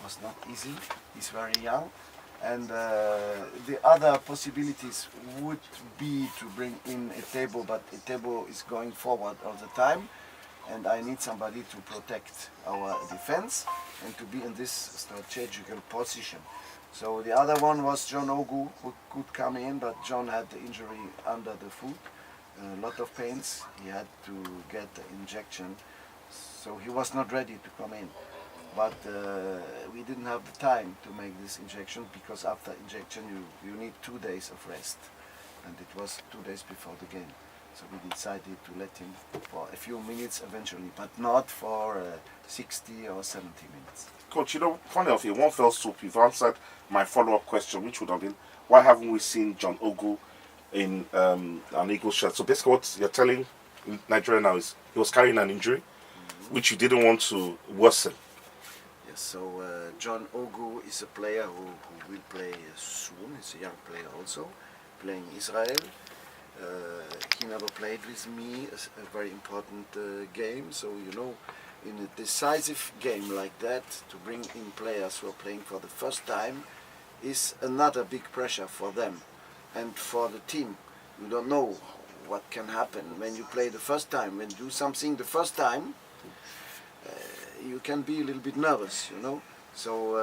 was not easy. He's very young. And the other possibilities would be to bring in Etebo, but Etebo is going forward all the time. And I need somebody to protect our defense and to be in this strategical position. So the other one was John Ogu, who could come in, but John had the injury under the foot, a lot of pains. He had to get the injection, so he was not ready to come in. But we didn't have the time to make this injection, because after injection you need 2 days of rest, and it was 2 days before the game. So we decided to let him for a few minutes eventually, but not for 60 or 70 minutes. Coach, you know, funny enough, in one fell swoop, you've answered my follow-up question, which would have been, why haven't we seen John Ogu in an Eagles shirt? So basically what you're telling Nigeria now is he was carrying an injury, which you didn't want to worsen. Yes, so John Ogu is a player who will play soon. He's a young player also, playing Israel. He never played with me, a very important game. So, you know, in a decisive game like that, to bring in players who are playing for the first time is another big pressure for them and for the team. You don't know what can happen when you play the first time. When you do something the first time, you can be a little bit nervous, you know. So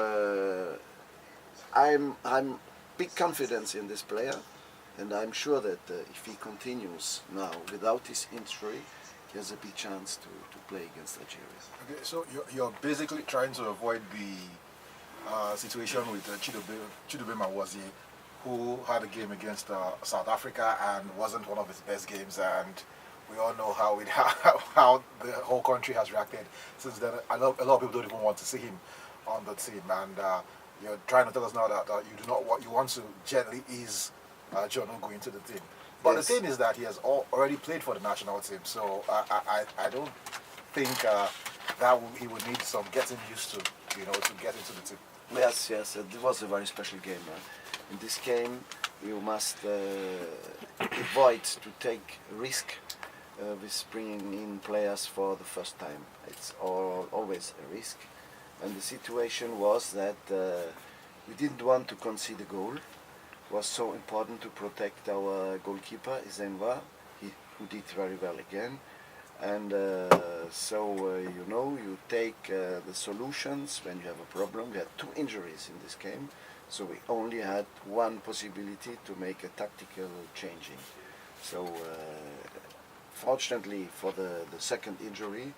I'm big confidence in this player. And I'm sure that if he continues now without his injury, he has a big chance to play against Algeria. Okay, so you're basically trying to avoid the situation with Chidobe Mawazi, who had a game against South Africa and wasn't one of his best games, and we all know how the whole country has reacted since then. A lot of people don't even want to see him on the team, and you're trying to tell us now that you want to gently ease John Ogu into the team. But yes, the thing is that he has already played for the national team, so I don't think he would need some getting used to, you know, to get into the team. Yes, it was a very special game. In this game, you must avoid to take risk with bringing in players for the first time. It's always a risk. And the situation was that we didn't want to concede a goal. It was so important to protect our goalkeeper, Izenwa, who did very well again. And you know, you take the solutions when you have a problem. We had 2 injuries in this game, so we only had one possibility to make a tactical changing. So fortunately for the second injury,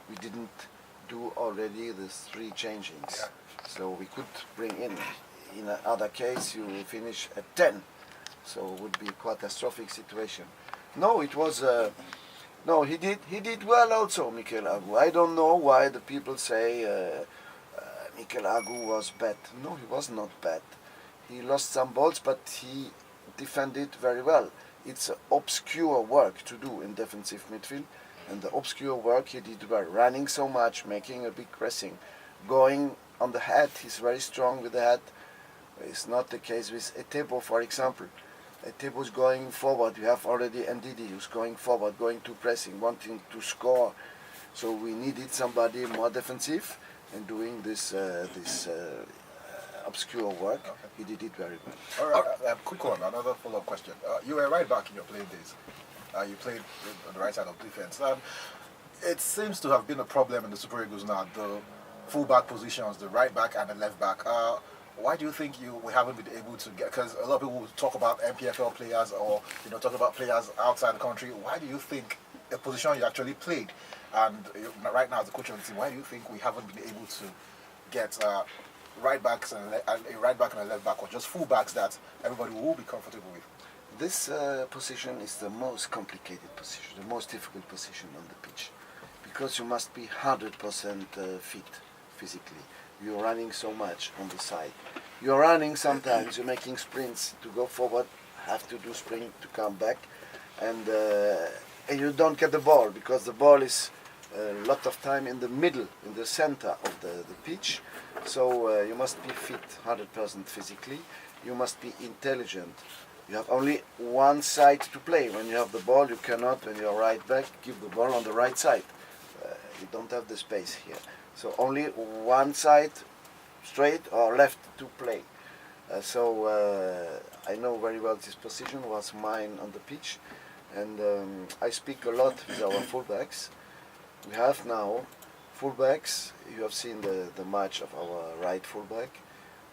we didn't do already the 3 changings. Yeah. So we could bring in another case you finish at 10. So it would be a catastrophic situation. No, it was no, he did well also, Mikel Agu. I don't know why the people say Mikel Agu was bad. No, he was not bad. He lost some balls, but he defended very well. It's obscure work to do in defensive midfield, and the obscure work he did well. Running so much, making a big pressing, going on the head. He's very strong with the head. It's not the case with Etebo, for example. Etebo is going forward. You have already Ndidi who's going forward, going to pressing, wanting to score. So we needed somebody more defensive and doing this obscure work. Okay. He did it very well. All right, quick one, another follow-up question. You were right back in your playing days. You played on the right side of defense. It seems to have been a problem in the Super Eagles now, the full-back positions, the right back and the left back. Why do you think we haven't been able to get? Because a lot of people talk about MPFL players or talk about players outside the country. Why do you think a position you actually played, and right now as the coach of the team, why do you think we haven't been able to get right backs and a right back and a left back, or just full backs that everybody will be comfortable with? This position is the most complicated position, the most difficult position on the pitch, because you must be 100% fit physically. You're running so much on the side. You're running sometimes, you're making sprints to go forward, have to do sprint to come back, and you don't get the ball, because the ball is a lot of time in the middle, in the center of the pitch. So you must be fit 100% physically. You must be intelligent. You have only one side to play. When you have the ball, you cannot, when you're right back, give the ball on the right side. You don't have the space here. So only one side straight or left to play. I know very well this position was mine on the pitch, and I speak a lot with our fullbacks. We have now fullbacks. You have seen the match of our right fullback,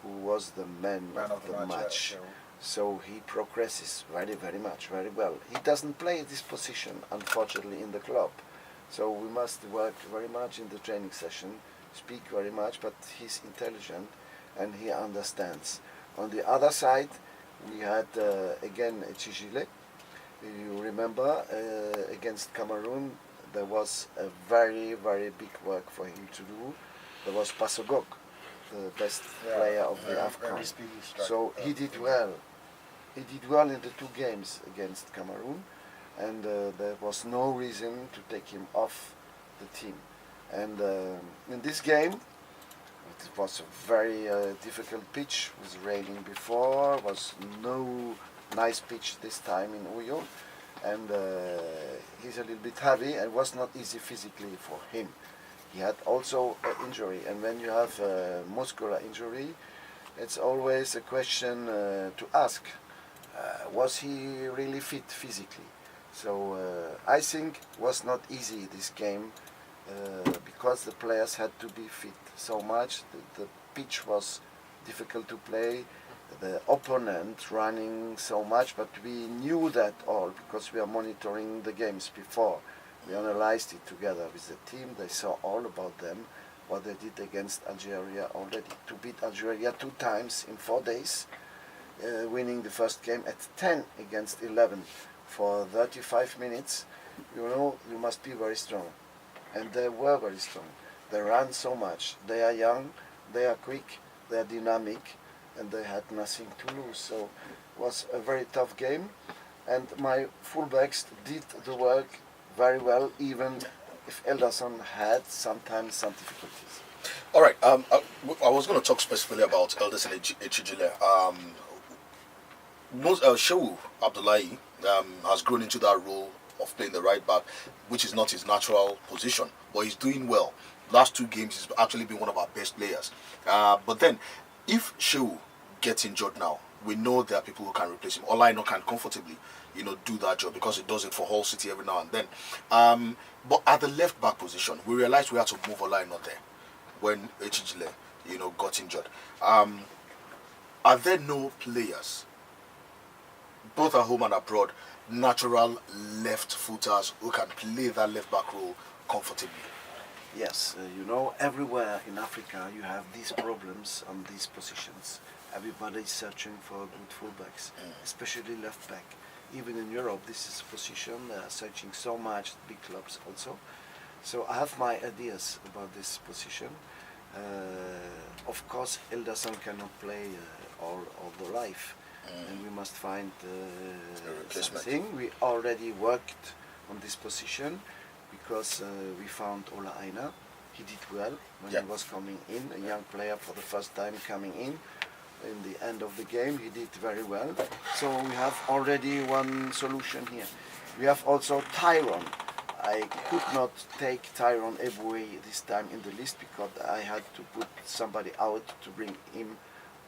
who was the man of the match. Yeah. So he progresses very much, very well. He doesn't play this position, unfortunately, in the club. So we must work very much in the training session, speak very much, but he's intelligent and he understands. On the other side, we had again Chijile. You remember against Cameroon, there was a very big work for him to do. There was Pasogok, the best player of the AFCON. So he did well. He did well in the 2 games against Cameroon, and there was no reason to take him off the team. And in this game, it was a very difficult pitch. It was raining before. Was no nice pitch this time in Uyo, and he's a little bit heavy, and was not easy physically for him. He had also an injury, and when you have a muscular injury, it's always a question to ask. Was he really fit physically? So I think it was not easy this game because the players had to be fit so much. The pitch was difficult to play, the opponent running so much, but we knew that all because we are monitoring the games before. We analyzed it together with the team. They saw all about them, what they did against Algeria already. To beat Algeria 2 times in 4 days, winning the first game at 10 against 11 for 35 minutes, you know, you must be very strong. And they were very strong. They ran so much. They are young, they are quick, they are dynamic, and they had nothing to lose. So it was a very tough game, and my fullbacks did the work very well, even if Elderson had sometimes some difficulties. All right, I was going to talk specifically about Elderson Echijile. Shehu Abdullahi has grown into that role of playing the right back, which is not his natural position, but he's doing well. Last 2 games, he's actually been one of our best players. But then, if Shehu gets injured now, we know there are people who can replace him. Olaino can comfortably, do that job because he does it for Hull City every now and then. But at the left back position, we realized we had to move Olaino there when Echijile, got injured. Are there no players, both at home and abroad, natural left footers who can play that left back role comfortably? Yes, everywhere in Africa you have these problems on these positions. Everybody is searching for good fullbacks, especially left back. Even in Europe, this is a position they are searching so much, big clubs also. So I have my ideas about this position. Of course, Elderson cannot play all the life. And we must find something. We already worked on this position because we found Ola Aina. He did well when he was coming in, a young player for the first time coming in the end of the game. He did very well. So we have already one solution here. We have also Tyrone. I could not take Tyrone Eboué this time in the list because I had to put somebody out to bring him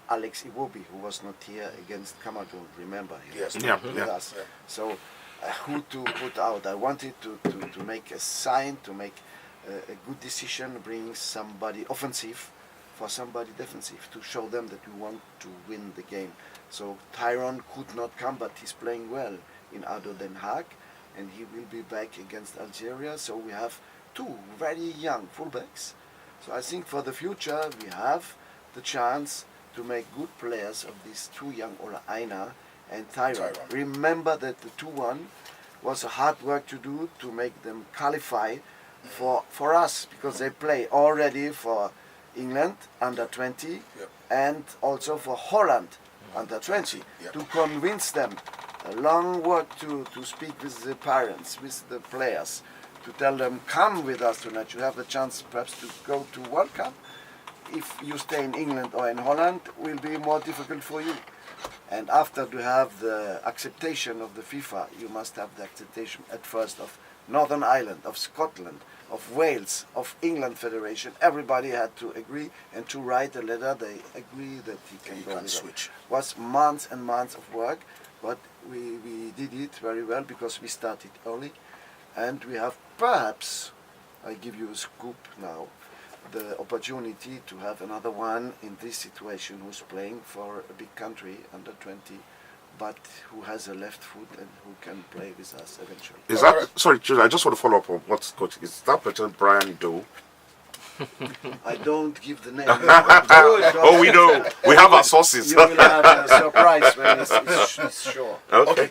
Alex Iwobi, who was not here against Cameroon, remember, he was not with us. Yeah. So who to put out? I wanted to make a sign, to make a good decision, bring somebody offensive for somebody defensive, to show them that we want to win the game. So Tyrone could not come, but he's playing well in ADO Den Haag, and he will be back against Algeria. So we have 2 very young fullbacks. So I think for the future we have the chance to make good players of these 2 young Ola Aina and Tyrone. Remember that the 2-1 was a hard work to do to make them qualify for us, because they play already for England under 20 and also for Holland under 20 to convince them. A long work to speak with the parents, with the players, to tell them, come with us tonight, you have a chance perhaps to go to World Cup. If you stay in England or in Holland, it will be more difficult for you. And after to have the acceptation of the FIFA, you must have the acceptation at first of Northern Ireland, of Scotland, of Wales, of England Federation. Everybody had to agree and to write a letter. They agree that he can go with switch. It was months and months of work, but we did it very well because we started early, and we have perhaps, I give you a scoop now, the opportunity to have another one in this situation who's playing for a big country, under 20, but who has a left foot and who can play with us eventually. Is that, sorry, I just want to follow up on what's coach. Is that person Brian Doe? I don't give the name. Oh, we know. We have our sources. You will have a surprise when it's sure. Okay.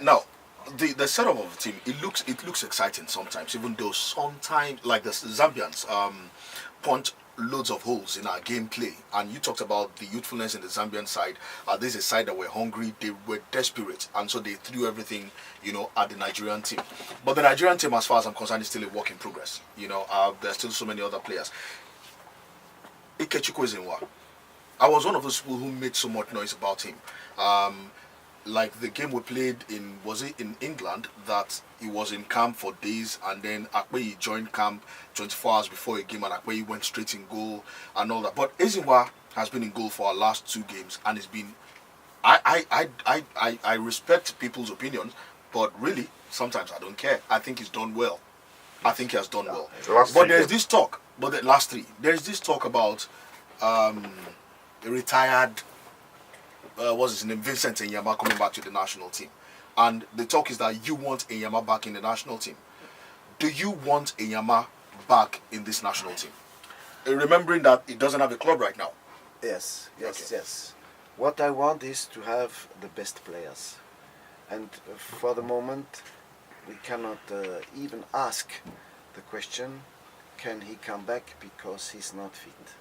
Now, the setup of the team, it looks exciting sometimes, even though sometimes, like the Zambians, punch loads of holes in our gameplay. And you talked about the youthfulness in the Zambian side. This is a side that were hungry, they were desperate, and so they threw everything, at the Nigerian team. But the Nigerian team, as far as I'm concerned, is still a work in progress. There's still so many other players. Ikechukwu Ezenwa, I was one of those people who made so much noise about him. Like the game we played in, was it in England, that he was in camp for days, and then Akpeyi joined camp 24 hours before a game, and Akpeyi went straight in goal and all that. But Ezenwa has been in goal for our last 2 games, and it's been, I respect people's opinions, but really sometimes I don't care. I think he's done well. I think he has done well. But there's this talk. But the last 3, there's this talk about a retired. What's his name? Vincent Enyama coming back to the national team, and the talk is that you want Enyama back in the national team. Do you want Enyama back in this national team? Remembering that he doesn't have a club right now. Yes. Okay. Yes. What I want is to have the best players, and for the moment, we cannot even ask the question: can he come back, because he's not fit?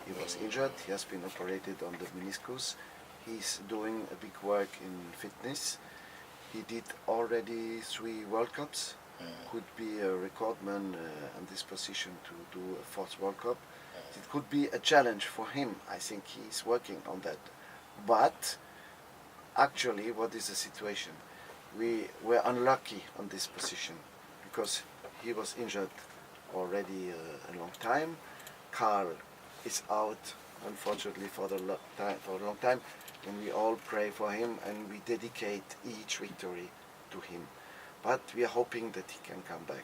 He was injured. He has been operated on the meniscus. He's doing a big work in fitness. He did already 3 World Cups. Could be a recordman in this position to do a 4th World Cup. It could be a challenge for him. I think he's working on that. But actually, what is the situation? We were unlucky on this position because he was injured already a long time. Carl is out, unfortunately, for a long time. And we all pray for him, and we dedicate each victory to him. But we are hoping that he can come back.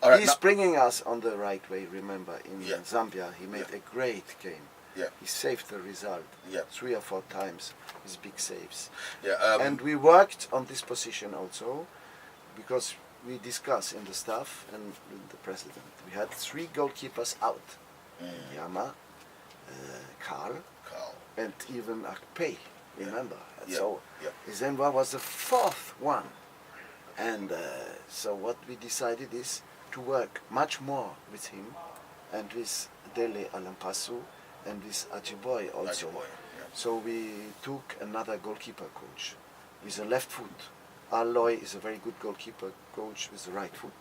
Right, He's bringing us on the right way. Remember, in Zambia, he made a great game. Yeah. He saved the result 3 or 4 times with big saves. Yeah. And we worked on this position also, because we discussed in the staff and with the president. We had 3 goalkeepers out: Yama, Carl, and even Akpei. Remember, so Ezenwa was the 4th one, and so what we decided is to work much more with him, and with Dele Alampasu, and with Ajiboy also. So we took another goalkeeper coach with a left foot. Aloy is a very good goalkeeper coach with the right foot.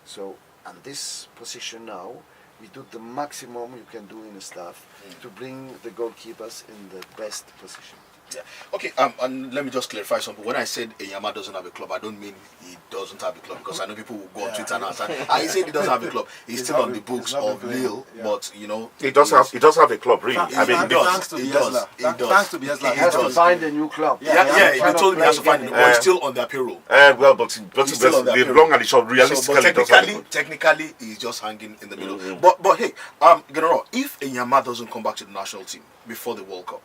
So on this position now, we do the maximum you can do in the staff to bring the goalkeepers in the best position. Yeah. Okay. And let me just clarify something. When I said Enyama doesn't have a club, I don't mean he doesn't have a club, because I know people will go on Twitter and say, he said he doesn't have a club. He's still on the books of Lille, but he does have a club, really. I mean, he does. He does. Thanks to Biesla. He has to find a new club. Yeah. He told me he has to find it, but he's still on their payroll. Well, but the long and the short, realistically, technically, he's just hanging in the middle. But hey, Gernot, if Enyama doesn't come back to the national team before the World Cup,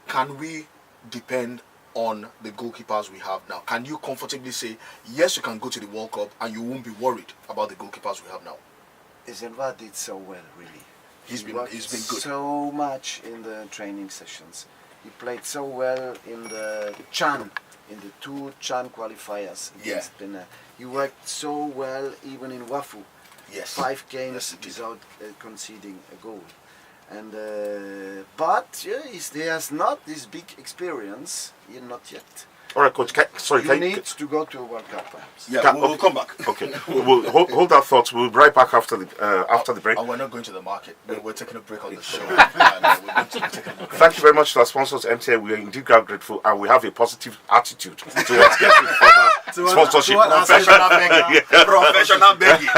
can we depend on the goalkeepers we have now? Can you comfortably say, yes, you can go to the World Cup and you won't be worried about the goalkeepers we have now? Ezenwa did so well, really. He's been good. So much in the training sessions. He played so well in the Chan, in the 2 Chan qualifiers against Benin. He worked so well even in Wafu. Yes. 5 games without conceding a goal. And but he has not this big experience, not yet. All right, coach. You need to go to a World Cup, perhaps. Yeah, we'll come back. Okay, we'll hold that thought. We'll be right back after the break. And we're not going to the market. We're taking a break on the show. Thank you very much to our sponsors, MTN. We are indeed grateful, and we have a positive attitude towards getting further Sponsorship. Professional begging. Professional begging.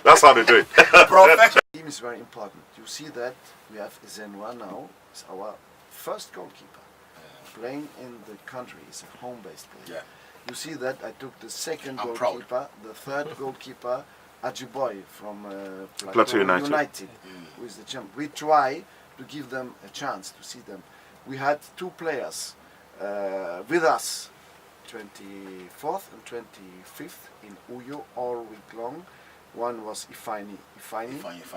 That's how they do it. Professional. Team is very important. You see that we have Zenwa now, is our first goalkeeper. Playing in the country, is a home-based player. Yeah. You see that I took the second I'm proud. goalkeeper, the third goalkeeper, Ajiboy from Plateau United. who is the champ. We try to give them a chance to see them. We had two players with us, 24th and 25th in Uyo all week long. One was Ifeanyi,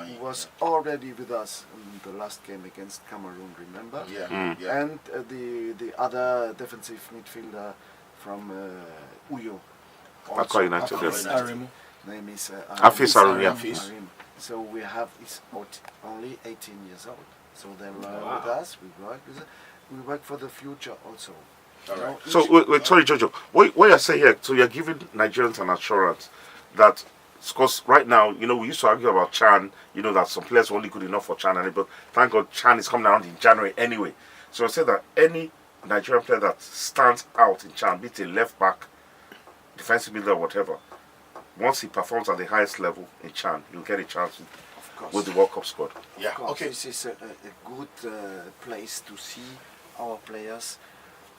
who was already with us in the last game against Cameroon, remember? Yeah. Yeah. And the other defensive midfielder from Uyo. Aqua United. Aqua Yes. United. Name is Hafiz Arim, yeah. Arim. So we have, he's only 18 years old. So they learn with us, we work for the future also. All right. So, wait, sorry, Jojo. What you're saying here, so you're giving Nigerians an assurance that, because right now, we used to argue about Chan, that some players were only good enough for Chan, but thank God Chan is coming around in January anyway. So I say that any Nigerian player that stands out in Chan, be it a left back, defensive midfielder, whatever, once he performs at the highest level in Chan, you'll get a chance with the World Cup squad. Yeah. Okay. This is a good place to see our players,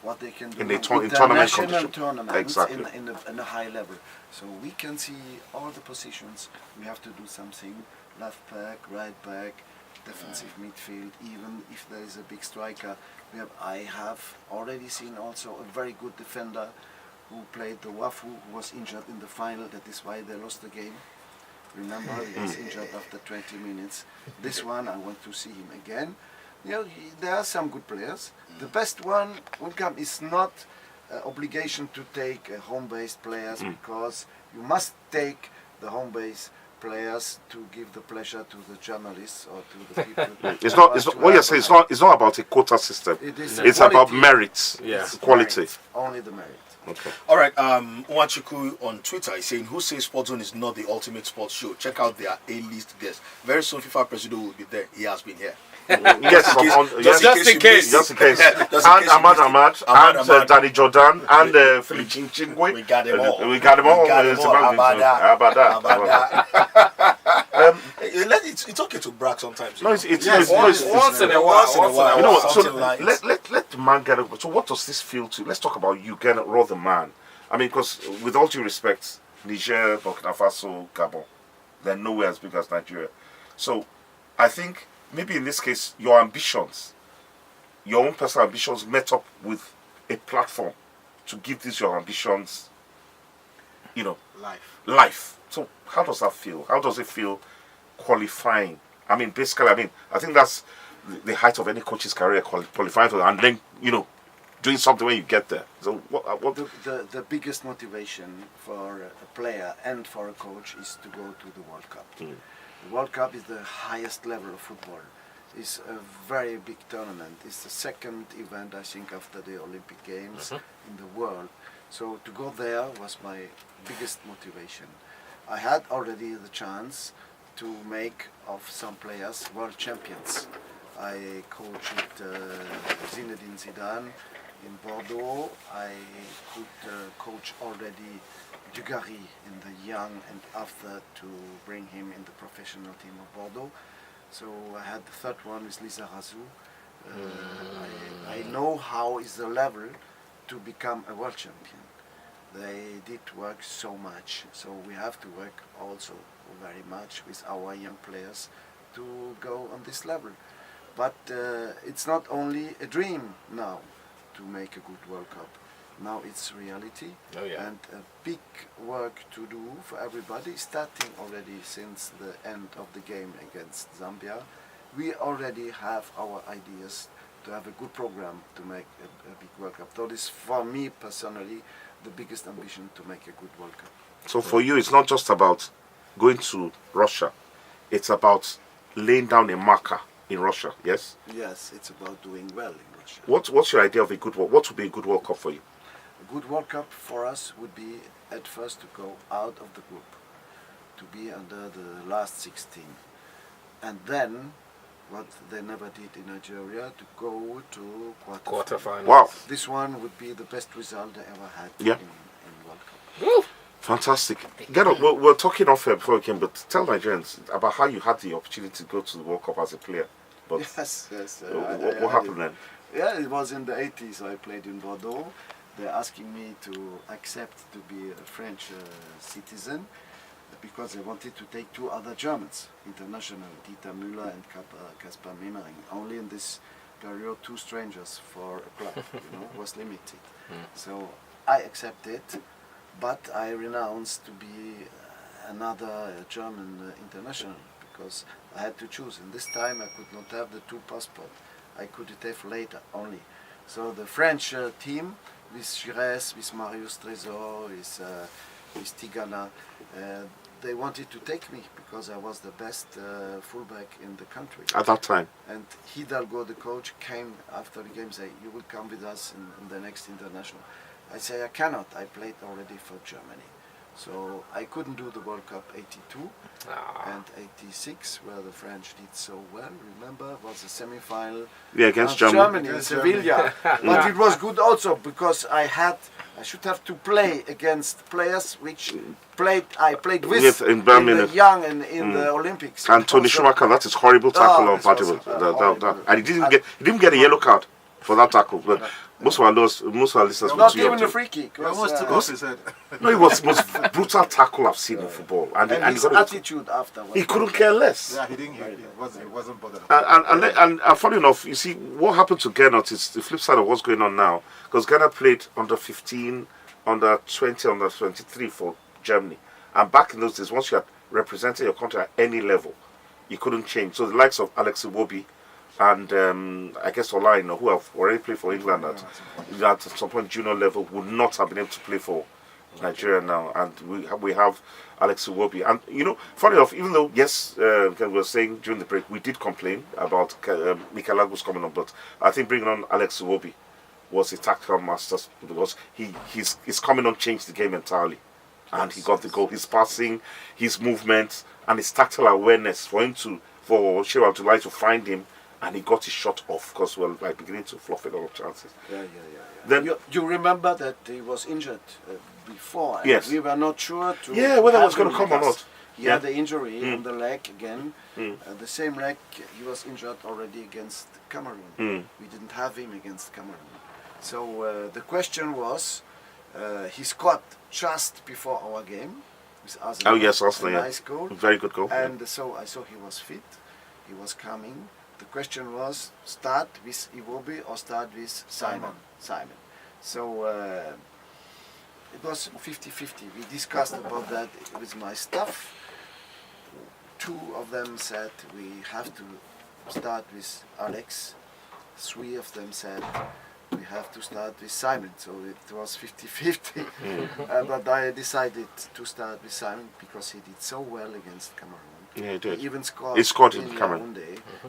what they can do In the with tournament national competition. tournaments Exactly. in a high level. So we can see all the positions. We have to do something: left back, right back, defensive midfield. Even if there is a big striker, I have already seen also a very good defender who played the Wafu, who was injured in the final. That is why they lost the game. Remember, he was injured after 20 minutes. This one, I want to see him again. There are some good players. The best one will come. It's not obligation to take home-based players because you must take the home-based players to give the pleasure to the journalists or to the people. It's not. What you're saying. It's not about a quota system. It's about merits. Yeah. Quality. Merit, only the merit. Okay. All right. Nwachukwu on Twitter is saying, "Who says Sport Zone is not the ultimate sports show? Check out their A-list guests. Very soon, FIFA president will be there. He has been here." Yes, Just in case. Just in case. Just in And case you Ahmad, missed it. Ahmad, and Danny Jordan, and Philip Chingwe. We got them all. We got them all. We got them all. Abada. It's okay to brag sometimes. No, it's Once in a while. you know what? So Something like- let the man get over. So what does this feel to? Let's talk about you, Gernot, Rohr the man. I mean, because with all due respect, Niger, Burkina Faso, Gabon, they're nowhere as big as Nigeria. So I think maybe in this case, your ambitions, your own personal ambitions, met up with a platform to give these your ambitions, life. So how does that feel? How does it feel qualifying? I mean, basically, I think that's the height of any coach's career, qualifying for, and then doing something when you get there. So what The biggest motivation for a player and for a coach is to go to the World Cup. The World Cup is the highest level of football. It's a very big tournament. It's the second event, I think, after the Olympic Games in the world. So to go there was my biggest motivation. I had already the chance to make of some players world champions. I coached Zinedine Zidane in Bordeaux. I could coach already Dugarry in the young and after to bring him in the professional team of Bordeaux. So I had the third one with Lisa Razou. I know how is the level to become a world champion. They did work so much, so we have to work also very much with our young players to go on this level. But it's not only a dream now to make a good World Cup. Now it's reality, and a big work to do for everybody, starting already since the end of the game against Zambia. We already have our ideas to have a good program to make a big World Cup. That is, for me personally, the biggest ambition to make a good World Cup. So for you, it's not just about going to Russia. It's about laying down a marker in Russia, yes? Yes, it's about doing well in Russia. What's your idea of a good World? What would be a good World Cup for you? A good World Cup for us would be at first to go out of the group, to be under the last 16, and then what they never did in Nigeria, to go to Quarterfinals. Wow. This one would be the best result they ever had Yeah. in World Cup. Fantastic. Gernot, we're talking off air before we came, but tell Nigerians about how you had the opportunity to go to the World Cup as a player. But Yes. what happened then? Yeah, it was in the 80s. I played in Bordeaux. They're asking me to accept to be a French citizen because they wanted to take two other Germans, international, Dieter Müller and Kaspar Memering. Only in this period, two strangers for a club, was limited. So I accepted, but I renounced to be another German international because I had to choose. In this time, I could not have the two passports. I could have later only. So the French team with Giresse, with Marius Trésor, with Tigana, they wanted to take me because I was the best fullback in the country. At that time? And Hidalgo, the coach, came after the game, say, you will come with us in the next international. I say, I cannot. I played already for Germany. So I couldn't do the World Cup 82 and 86, where the French did so well. Remember, it was a semi-final against Germany. In Sevilla. But it was good also because I should have to play against players which I played with in the young and in the Olympics. And Tony Schumacher, that is horrible tackle on Partible. And he didn't get a yellow card for that tackle. But most of our listeners not even a free kick. He almost took off his head. No, it was the most brutal tackle I've seen in football. And his attitude after. He couldn't care less. Yeah, he wasn't bothered. And funny enough, you see, what happened to Gernot is the flip side of what's going on now. Because Gernot played under 15, under 20, under 23 for Germany. And back in those days, once you had represented your country at any level, you couldn't change. So the likes of Alex Iwobi and I guess Olaino, who have already played for England at some point junior level, would not have been able to play for Nigeria now. And we have Alex Iwobi. And, funny enough, even though, yes, we were saying during the break, we did complain about Mikel Lagos coming on, but I think bringing on Alex Iwobi was a tactical master because his coming on changed the game entirely. And he got the goal. His passing, his movement, and his tactical awareness for Shearer to like to find him, and he got his shot off because we were beginning to fluff a lot of chances. Yeah. Then you remember that he was injured before. And yes. We were not sure whether it was going to come or not. He had the injury on the leg again. The same leg he was injured already against Cameroon. We didn't have him against Cameroon. So the question was, he scored just before our game with Arsenal. Oh yes, Arsenal. Nice goal. Very good goal. And so I saw he was fit. He was coming. The question was, start with Iwobi or start with Simon. So it was 50-50. We discussed about that with my staff. Two of them said we have to start with Alex. Three of them said we have to start with Simon. So it was 50-50. But I decided to start with Simon because he did so well against Cameroon. Yeah, he did. He even scored, in Cameroon.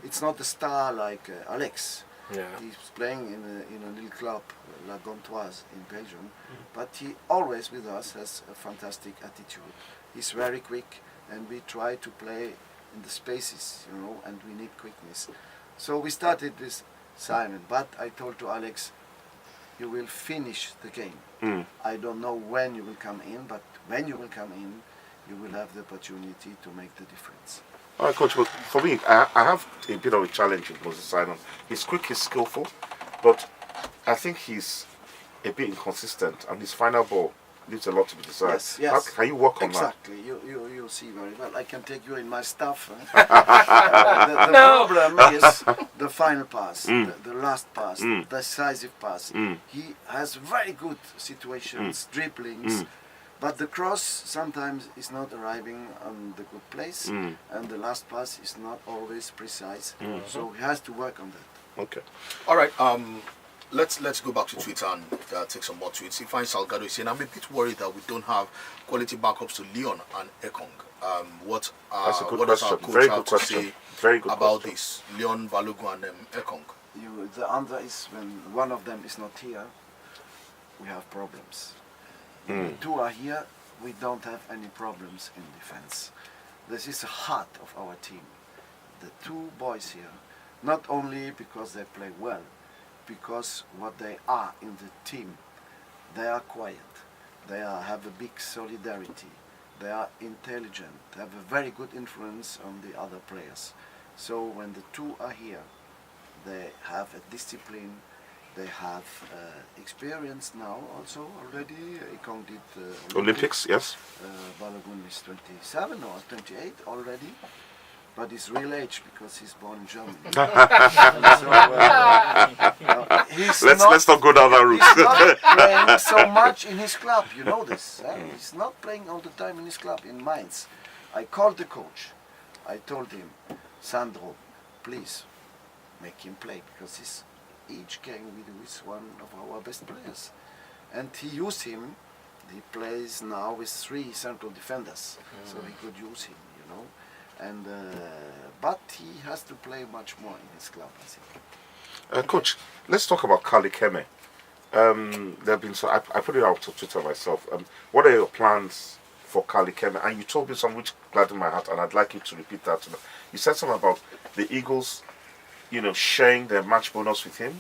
It's not a star like Alex. Yeah. He's playing in a little club, La Gantoise in Belgium, but he always with us has a fantastic attitude. He's very quick, and we try to play in the spaces, and we need quickness. So we started with Simon, but I told to Alex, you will finish the game. I don't know when you will come in, but when you will come in, you will have the opportunity to make the difference. All right, Coach, but for me, I have a bit of a challenge with Moses Simon. He's quick, he's skillful, but I think he's a bit inconsistent, and his final ball leaves a lot to be desired. Yes. How can you work on that? Exactly, you'll see very well. I can take you in my stuff. The problem is the final pass, the last pass, the decisive pass. He has very good situations, dribblings, but the cross sometimes is not arriving on the good place, and the last pass is not always precise. So he has to work on that. Okay. All right. Let's go back to Twitter and take some more tweets. Ifeanyi Salgado is saying, I'm a bit worried that we don't have quality backups to Leon and Ekong. What does our coach have to say about this? Leon, Balogun and Ekong. The answer is when one of them is not here, we have problems. When two are here, we don't have any problems in defense. This is the heart of our team. The two boys here, Not only because they play well, because what they are in the team, they are quiet, have a big solidarity, they are intelligent, they have a very good influence on the other players. So when the two are here, they have a discipline, they have experience now also already. Ikong did Olympics, yes. Balogun is 27 or 28 already. But his real age because he's born in Germany. Let's not go down that route. He's not playing so much in his club, you know this. He's not playing all the time in his club in Mainz. I called the coach. I told him, Sandro, please make him play because each game we do is one of our best players. And he used him. He plays now with 3 central defenders, so he could use him, you know. And but he has to play much more in his club, I think. Coach, let's talk about Kali Keme. There have been I put it out to Twitter myself. What are your plans for Kali Keme? And you told me something which gladdened my heart, and I'd like you to repeat that. You said something about the Eagles, you know, sharing their match bonus with him.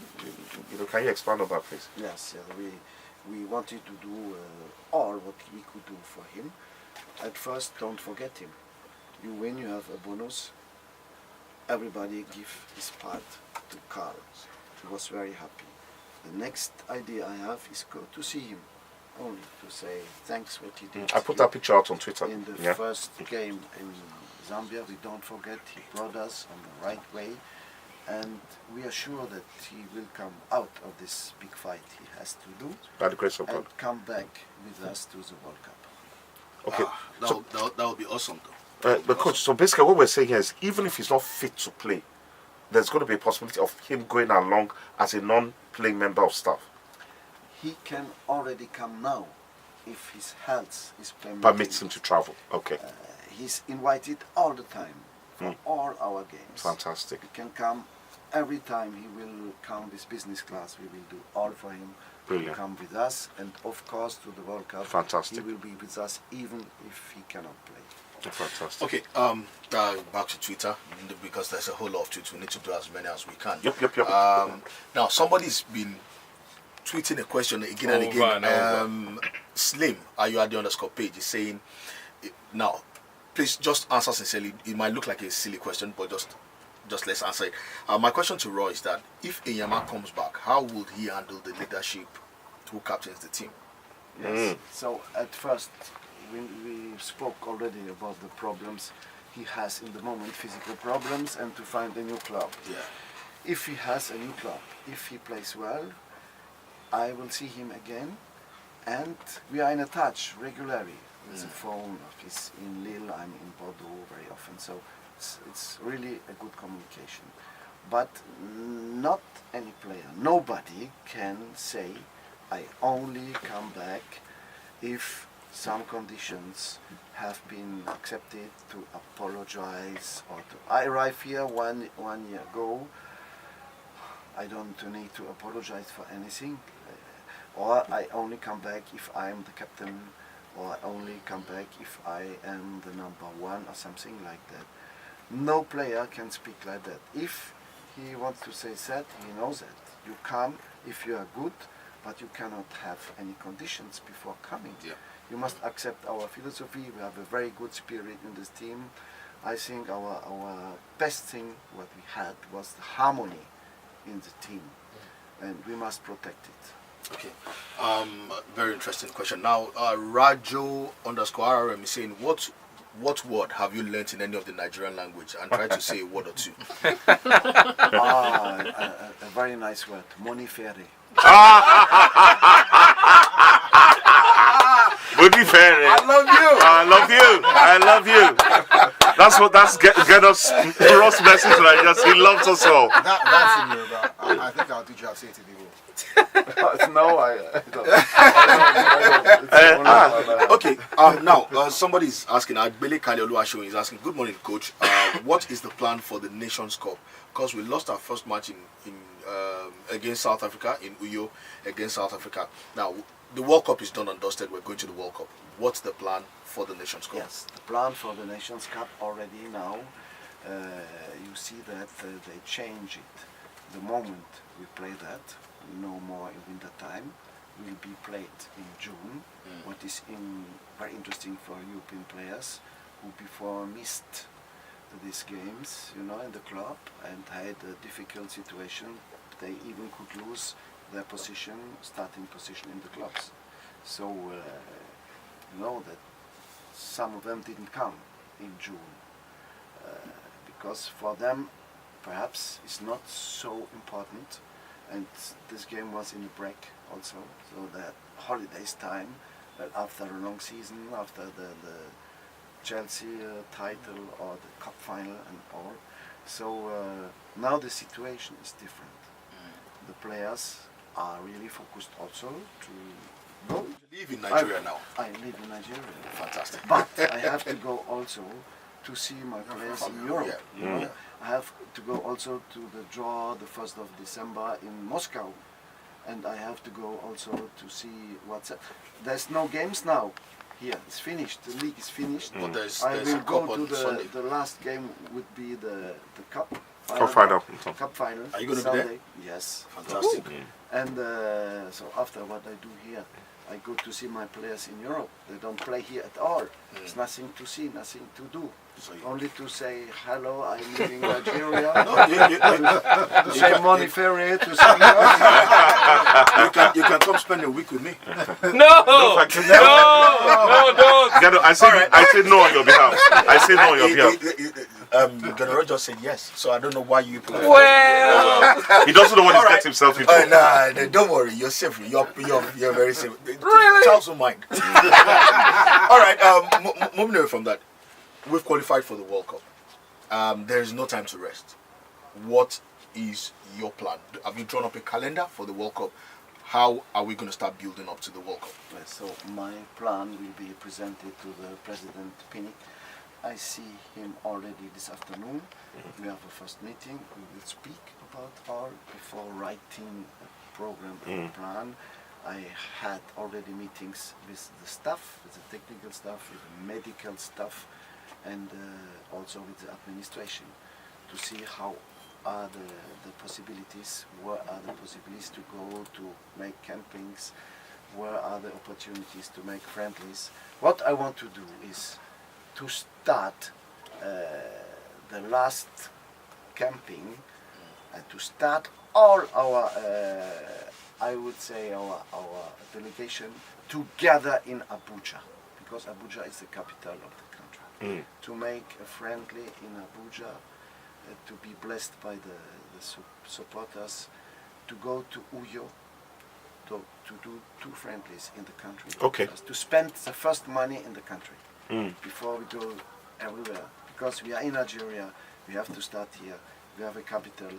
You know, can you expand on that, please? Yes, we wanted to do all what we could do for him. At first, don't forget him. You win, you have a bonus. Everybody give his part to Carl. He was very happy. The next idea I have is go to see him, only to say thanks what he did. I put that picture out on Twitter. In the first game in Zambia, we don't forget he brought us on the right way, and we are sure that he will come out of this big fight he has to do By the grace of God. and come back with us to the World Cup. Okay. That would be awesome, though. But coach, so basically what we're saying here is even if he's not fit to play, there's going to be a possibility of him going along as a non-playing member of staff. He can already come now if his health is Permits him to travel. Okay. He's invited all the time for all our games. Fantastic. He can come every time. He will come with business class. We will do all for him. He will Brilliant. come with us, and of course to the World Cup. Fantastic. He will be with us even if he cannot play. Fantastic. Okay, back to Twitter, because there's a whole lot of tweets. We need to do as many as we can. Yep. Now, somebody's been tweeting a question again and again. Slim, are you at the underscore page, is saying, now, please just answer sincerely. It might look like a silly question, but just let's answer it. My question to Roy is that if Enyama comes back, how would he handle the leadership who captains the team? Yes. So at first, we spoke already about the problems he has in the moment, physical problems, and to find a new club. Yeah. If he has a new club, if he plays well, I will see him again, and we are in a touch regularly. There's a phone. He's in Lille, I'm in Bordeaux very often, so it's really a good communication. But not any player, nobody can say, I only come back if some conditions have been accepted to apologize or to. I arrived here one year ago. I don't need to apologize for anything, or I only come back if I'm the captain, or I only come back if I am the #1 or something like that. No player can speak like that. If he wants to say that, he knows that. You come if you are good, but you cannot have any conditions before coming. Yeah. You must accept our philosophy. We have a very good spirit in this team. I think our best thing what we had was the harmony in the team, and we must protect it. Okay. Very interesting question. Now, Rajo_RRM is saying, what word have you learnt in any of the Nigerian language? And try to say a word or two. A very nice word, monifere. I love you. I love you. That's Gernot's Ross message right now. He loves us all. That's in Yoruba. I think I'll teach you how to say it in Igbo. No, I don't. Okay. Now, somebody's asking. Agbele Kalioluwasho is asking. Good morning, coach. What is the plan for the Nations Cup? Because we lost our first match in against South Africa in Uyo against South Africa. Now, the World Cup is done and dusted. We're going to the World Cup. What's the plan for the Nations Cup? Yes, the plan for the Nations Cup already now. you see that they change it. The moment we play that, no more in winter time, will be played in June. What is very interesting for European players who before missed these games, in the club and had a difficult situation. They even could lose their position, starting position in the clubs. So you know that some of them didn't come in June because for them perhaps it's not so important, and this game was in a break also, so that holidays time after a long season, after the Chelsea title or the cup final and all. So now the situation is different. The players are really focused also to go. You live in Nigeria now. I live in Nigeria. Fantastic. But I have to go also to see my players in Europe. Yeah. I have to go also to the draw the 1st of December in Moscow. And I have to go also to see what's up. There's no games now here. It's finished. The league is finished. But there's I a will cup go on to Sunday. the last game would be the cup Cup final. Cup final. Are you gonna be there? Sunday. Yes. Fantastic. And so after what I do here, I go to see my players in Europe. They don't play here at all. There's nothing to see, nothing to do. So Only to say hello, I'm living in Nigeria. you To say can- money ferry, to say you can come spend a week with me. No, don't. Gernot, I say no on your behalf. I say no on your behalf. Gernot just said yes, so I don't know why you play. Well, He doesn't know what he's Alright. getting himself into. Nah, don't worry, you're safe. You're very safe. Really? Charles will mind. All right, moving away from that, we've qualified for the World Cup. There is no time to rest. What is your plan? Have you drawn up a calendar for the World Cup? How are we going to start building up to the World Cup? So my plan will be presented to the President Pinnick. I see him already this afternoon. We have a first meeting. We will speak about all before writing a program and a plan. I had already meetings with the staff, with the technical staff, with the medical staff, and also with the administration to see how are the possibilities, where are the possibilities to go to make campings, where are the opportunities to make friendlies. What I want to do is to start the last camping and to start all our, I would say our delegation together in Abuja, because Abuja is the capital of the country. To make a friendly in Abuja, to be blessed by the supporters, to go to Uyo, to do 2 friendlies in the country. Okay. To spend the first money in the country before we go everywhere. Because we are in Nigeria, we have to start here. We have a capital,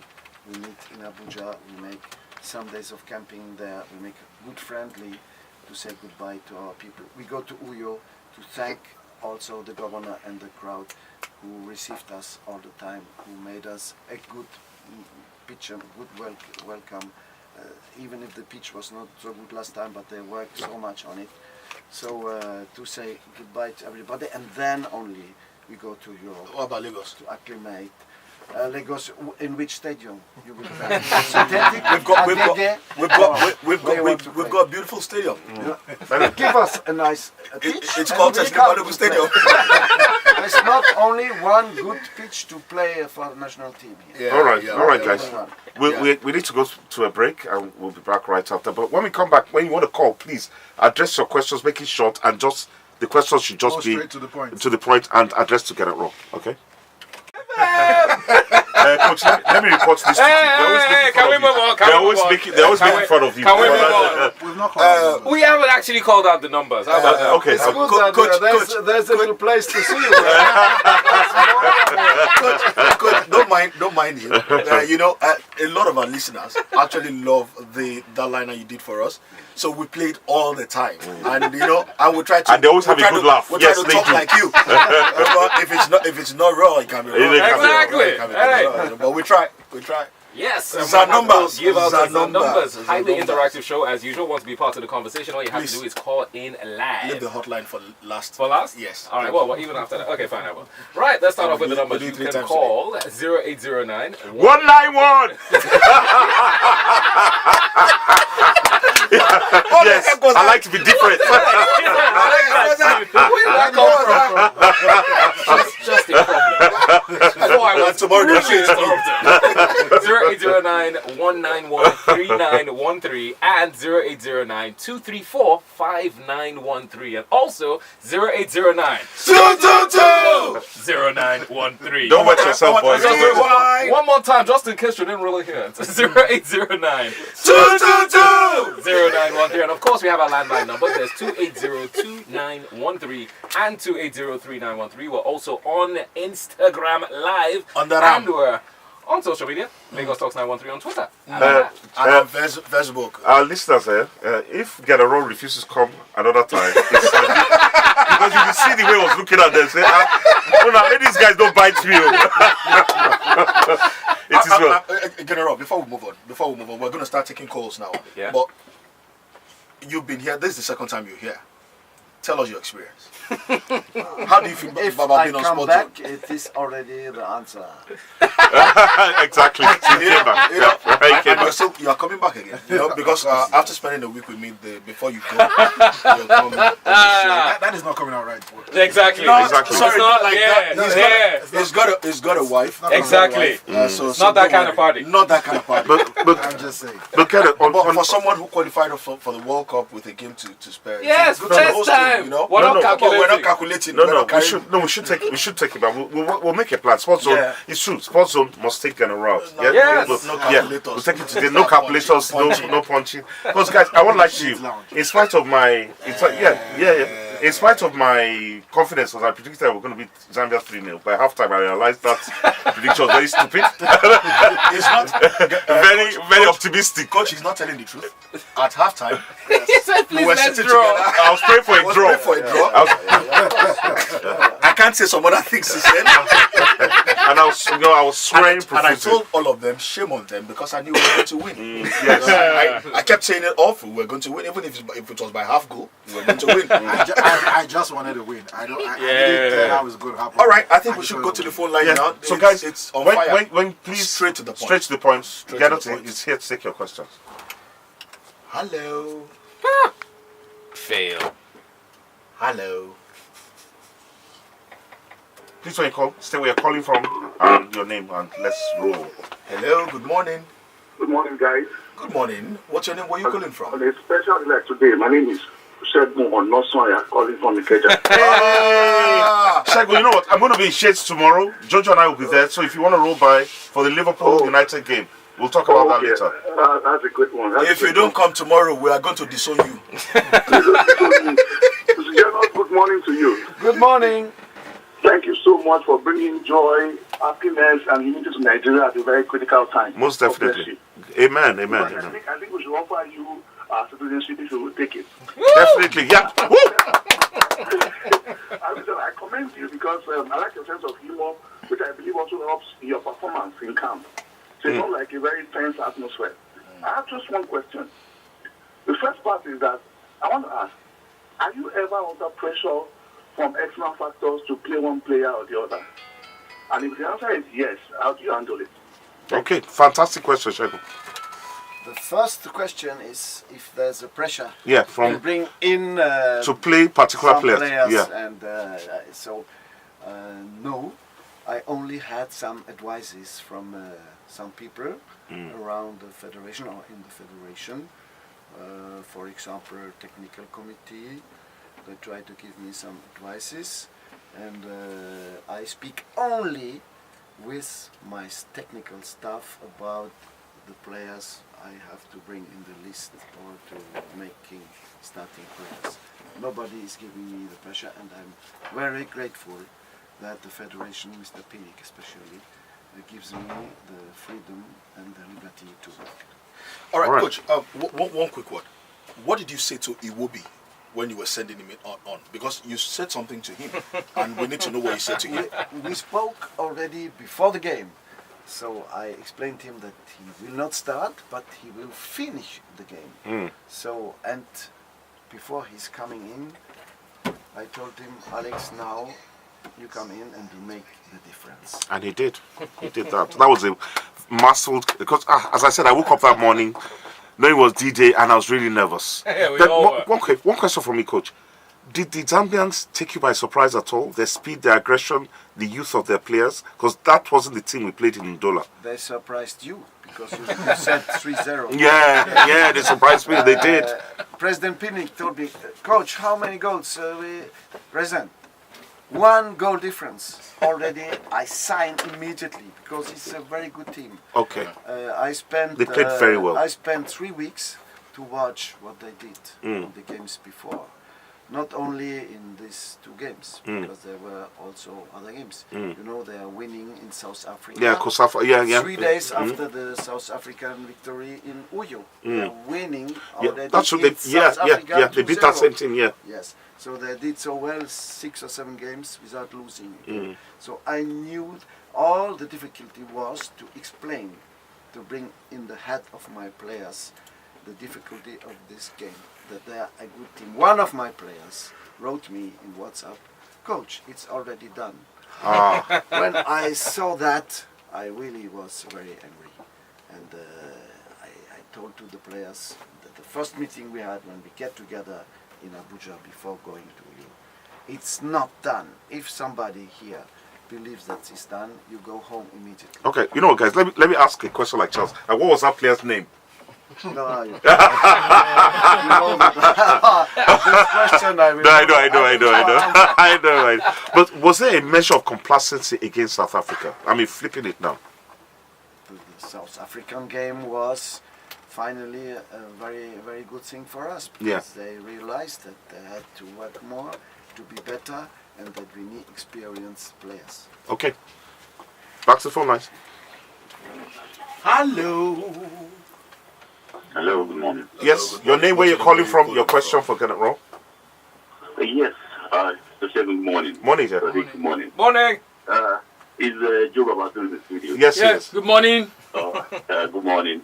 we meet in Abuja, we make some days of camping there, we make a good friendly to say goodbye to our people. We go to Uyo to thank also the governor and the crowd who received us all the time, who made us a good pitch and good welcome. Even if the pitch was not so good last time, but they worked so much on it. So to say goodbye to everybody, and then only we go to Europe. What about Lagos? To acclimate. Lagos, in which stadium you will play? Synthetic? We've got a beautiful stadium. Give us a nice pitch. It's and called we Tesla come. Balogun Stadium. There's not only one good pitch to play for the national team here. All right, guys. Only one. We need to go to a break, and we'll be back right after. But when we come back, when you want to call, please address your questions, make it short, and just the questions should just Go be straight to the point. to the point and addressed to get it wrong. Okay. Coach, let me report this to you. Can we move on? They always make it fun of you. Can we move on? We've not called We haven't actually called out the numbers. How about that? Okay, It's so good that there's a little place to see you. Coach, don't mind him. A lot of our listeners actually love that liner you did for us. So we played all the time, and and we try to. And they always have a good laugh. We Yes, try to they talk do. like you. But if it's not raw, it can be raw. Exactly. But we try. Yes, Zanumbers. Give out the Zanumbers. numbers. Highly Zanumbers. interactive show as usual. Want to be part of the conversation? All you have Please. to do is call in live. Leave the hotline for last. For last? Yes. All right, well, even after that. Okay, fine, I will. Right, let's start off with the numbers. do You it 3 can times call 0809 191. Yes, I like to be different. Just a problem. Before I was Tomorrow really they interrupted. 0809 191 3913 and 0809 234 5913 and also 0809 0913. Don't wet yourself, boys. Just do it one more time, just in case you didn't really hear it. 0809 0913. And of course, we have our landline numbers. There's 2802913 and 2803913. We're also on Instagram Live. On the and RAM. we're on social media. Lagos Talks 913 on Twitter. And on Facebook. Our listeners, if Gernot refuses to come another time, it's because you can see the way I was looking at them, say, these guys don't bite me. It is well. Gernot, before we move on, we're going to start taking calls now. Yeah. But you've been here. This is the second time you're here. Tell us your experience. How do you feel If about I being on come Sport back, Zone? it is already the answer. Exactly. He came back. You know, Yeah, he came and back. you are coming back again. You know, because after spending a week with me, before you go, you'll come on the show. That is not coming out right. Exactly. No, Exactly. sorry, It's not like yeah, that. yeah. He's got a wife. Exactly. So It's not that don't kind of worry. party. Not that kind of party. But I'm just saying. Gernot, But for someone who qualified for the World Cup with a game to spare, Yes, it's good to first host him, time. you know? We're not calculating. We're not calculating. No, we're not carrying- we should take it back. We'll make a plan. Sports Zone, Yeah. it's true. Sports Zone must take Gernot out. No, Yes. no calculators. We'll take it today. No calculators, no punching. Because guys, I won't lie to you. In spite of my, in spite of my confidence, because I predicted we were going to beat Zambia 3-0. By halftime, I realized that prediction was very stupid. It's not very optimistic. Coach, he's not telling the truth. At halftime, He said, we please were let's sitting draw. together. I was praying for a Was draw. praying for a draw. I can't say some other things he said. And I was swearing And I profusely. told all of them, shame on them, because I knew we were going to win. Yes. I kept saying it off, we were going to win, even if it was by half goal, we were going to win. I just wanted to win. I didn't care how it's going to happen. All right, I think we just should wanted go to the win. phone line Yeah. now. So guys, it's on fire. when please Straight to the point. Straight to the point. Straight to the Gernot point. is here to take your questions. Hello. Fail. Hello. Please, when you call, stay where you're calling from and your name, and let's roll. Hello, good morning. Good morning, guys. Good morning. What's your name? Where are you calling from? On a special like today, my name is Shegun Onosoya, calling from Ikeja. Shago, you know what? I'm going to be in Shades tomorrow. Jojo and I will be there. So if you want to roll by for the Liverpool United game, we'll talk about that later. That's a good one. That's If you don't come tomorrow, we are going to disown you. Gernot, good morning to you. Good morning. Thank you so much for bringing joy, happiness, and unity to Nigeria at a very critical time. Most God bless definitely. you. Amen. I Amen. think we should offer you citizenship if you will take it. Definitely. Yeah. Woo! I commend you because I like your sense of humor, which I believe also helps your performance in camp. So it's not like a very tense atmosphere. I have just one question. The first part is that I want to ask, are you ever under pressure from external factors to play one player or the other? And if the answer is yes, how do you handle it? Okay. Fantastic question, Shago. The first question is if there's a pressure Yeah. to From bring in to play particular some players. Yeah. and no, I only had some advices from some people around the federation or in the federation. For example, technical committee. They try to give me some advices, and I speak only with my technical staff about the players I have to bring in the list or to making starting players. Nobody is giving me the pressure, and I'm very grateful that the federation, Mr. Pinnick especially, gives me the freedom and the liberty to work. All right, All right. Coach, one quick word. What did you say to Iwobi when you were sending him on? Because you said something to him, and we need to know what you said to him. We spoke already before the game, So I explained to him that he will not start, but he will finish the game. So, and before he's coming in, I told him, Alex, now you come in and you make the difference. And he did. He did that. That was a massive, because as I said, I woke up that morning knowing it was D-Day and I was really nervous. Yeah, we Then all were. one question from me, Coach. Did the Zambians take you by surprise at all? Their speed, their aggression, the youth of their players? Because that wasn't the team we played in Ndola. They surprised you because you said 3-0. Yeah, they surprised me. They did. President Pinnick told me, Coach, how many goals we present? 1 goal difference. Already I signed immediately because it's a very good team. Okay. They played very well. I spent 3 weeks to watch what they did in the games before. Not only in these 2 games, because there were also other games. You know, they are winning in South Africa. Yeah, Kosafa. Yeah. 3 days after the South African victory in Uyo. They are winning already That's true. in South Africa They beat that 2-0. same team, yeah. Yes, so they did so well, 6 or 7 games without losing. So I knew all the difficulty was to explain, to bring in the head of my players the difficulty of this game, that they are a good team. One of my players wrote me in WhatsApp, Coach, it's already done. When I saw that, I really was very angry. And I told to the players that the first meeting we had when we get together in Abuja before going to you, it's not done. If somebody here believes that it's done, you go home immediately. Okay, you know what, guys, let me ask a question like Charles. What was that player's name? No, you know this question I will I know. But was there a measure of complacency against South Africa? I mean, flipping it now. The South African game was finally a very, very good thing for us because they realized that they had to work more to be better and that we need experienced players. Okay. Back to the phone lines. Hello. Hello, good morning. Yes, your name, where you're calling from, your question for Gernot Rohr. Yes, good morning. Morning, sir. Good morning. Morning. Is Joe Babatu in the studio? Yes. Good morning. Good morning.